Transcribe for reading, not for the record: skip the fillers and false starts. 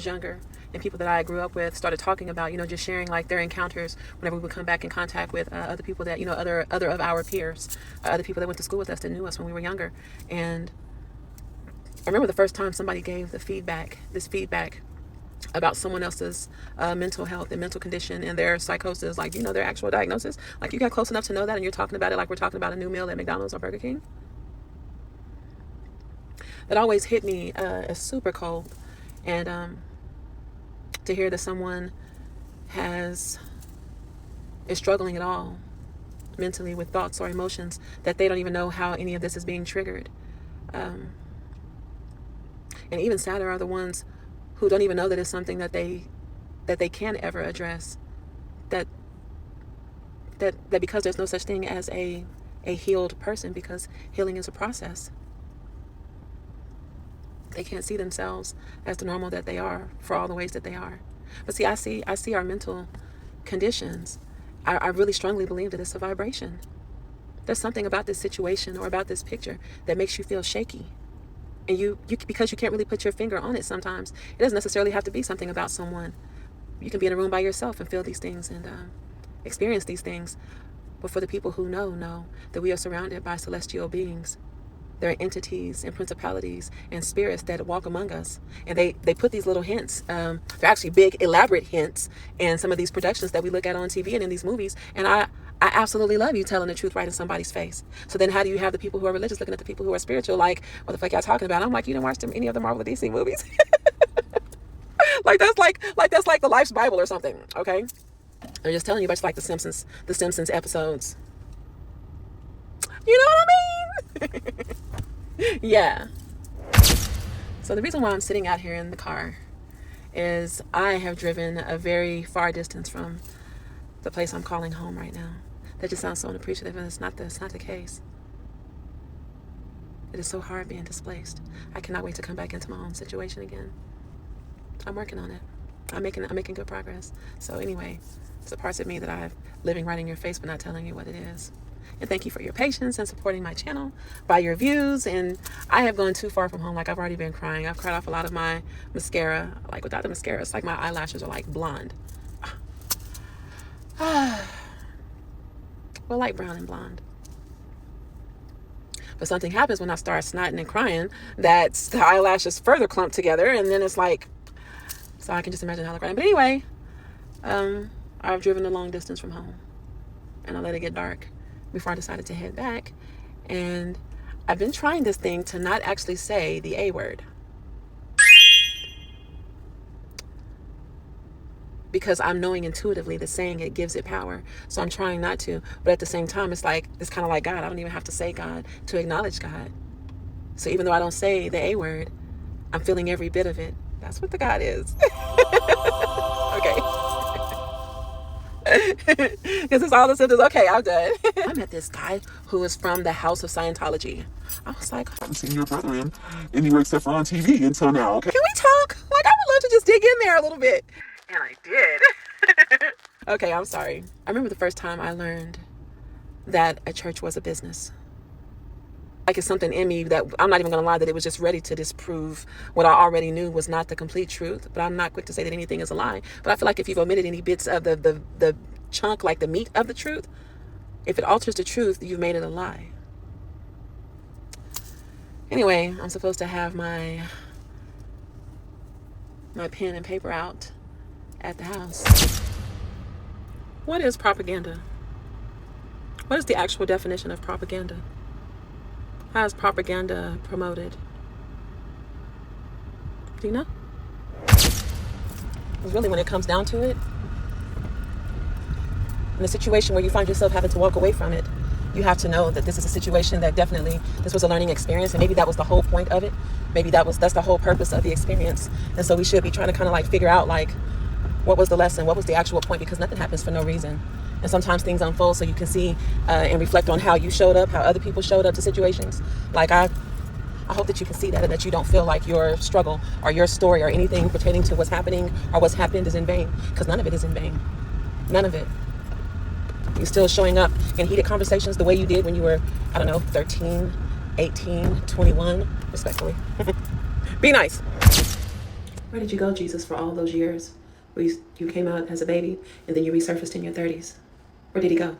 was younger, and people that I grew up with started talking about, just sharing like their encounters whenever we would come back in contact with other people that, other of our peers, other people that went to school with us that knew us when we were younger. And I remember the first time somebody gave this feedback about someone else's mental health and mental condition and their psychosis, like, their actual diagnosis. Like, you got close enough to know that, and you're talking about it like we're talking about a new meal at McDonald's or Burger King. That always hit me as super cold. And to hear that someone is struggling at all mentally with thoughts or emotions, that they don't even know how any of this is being triggered. And even sadder are the ones who don't even know that it's something that they can ever address. That because there's no such thing as a healed person, because healing is a process. They can't see themselves as the normal that they are for all the ways that they are. But see, I see our mental conditions. I really strongly believe that it's a vibration. There's something about this situation or about this picture that makes you feel shaky. And you because you can't really put your finger on it sometimes. It doesn't necessarily have to be something about someone. You can be in a room by yourself and feel these things and experience these things. But for the people who know that we are surrounded by celestial beings. There are entities and principalities and spirits that walk among us. And they put these little hints. They're actually big, elaborate hints in some of these productions that we look at on TV and in these movies. And I absolutely love you telling the truth right in somebody's face. So then how do you have the people who are religious looking at the people who are spiritual like, what the fuck y'all talking about? I'm like, you didn't watch any of the Marvel or DC movies? that's like the life's Bible or something, okay? I'm just telling you, but like the Simpsons episodes. You know what I mean? Yeah. So the reason why I'm sitting out here in the car is I have driven a very far distance from the place I'm calling home right now. That just sounds so unappreciative, and it's not the case. It is so hard being displaced. I cannot wait to come back into my own situation again. I'm working on it. I'm making good progress. So anyway, it's the parts of me that I'm living right in your face but not telling you what it is. And thank you for your patience and supporting my channel by your views. And I have gone too far from home. Like, I've already been crying. I've cried off a lot of my mascara. Like, without the mascara, it's like my eyelashes are like blonde. Well, light brown and blonde. But something happens when I start snotting and crying that the eyelashes further clump together, and then it's like, so I can just imagine how they're crying. But anyway, I've driven a long distance from home, and I let it get dark before I decided to head back. And I've been trying this thing to not actually say the A word, because I'm knowing intuitively that saying it gives it power. So I'm trying not to. But at the same time, it's kind of like God. I don't even have to say God to acknowledge God. So even though I don't say the A word, I'm feeling every bit of it. That's what the God is. Okay. Because it's all the symptoms. Okay, I'm done. I met this guy who is from the House of Scientology. I was like, I haven't seen your brother in anywhere except for on TV until now, okay? Can we talk? Like, I would love to just dig in there a little bit. And I did. Okay, I'm sorry. I remember the first time I learned that a church was a business. Like, it's something in me that I'm not even going to lie that it was just ready to disprove what I already knew was not the complete truth. But I'm not quick to say that anything is a lie. But I feel like if you've omitted any bits of the chunk, like the meat of the truth, if it alters the truth, you've made it a lie. Anyway, I'm supposed to have my pen and paper out at the house. What is propaganda? What is the actual definition of propaganda? How is propaganda promoted? Do you know? Because really, when it comes down to it, in a situation where you find yourself having to walk away from it, you have to know that this is a situation that definitely, this was a learning experience, and maybe that was the whole point of it. Maybe that's the whole purpose of the experience. And so we should be trying to kind of like figure out, like, what was the lesson? What was the actual point? Because nothing happens for no reason. And sometimes things unfold so you can see and reflect on how you showed up, how other people showed up to situations. Like, I hope that you can see that, and that you don't feel like your struggle or your story or anything pertaining to what's happening or what's happened is in vain. Because none of it is in vain. None of it. You're still showing up in heated conversations the way you did when you were, 13, 18, 21, respectfully. Be nice. Where did you go, Jesus, for all those years? Where you came out as a baby and then you resurfaced in your 30s. Where did he go?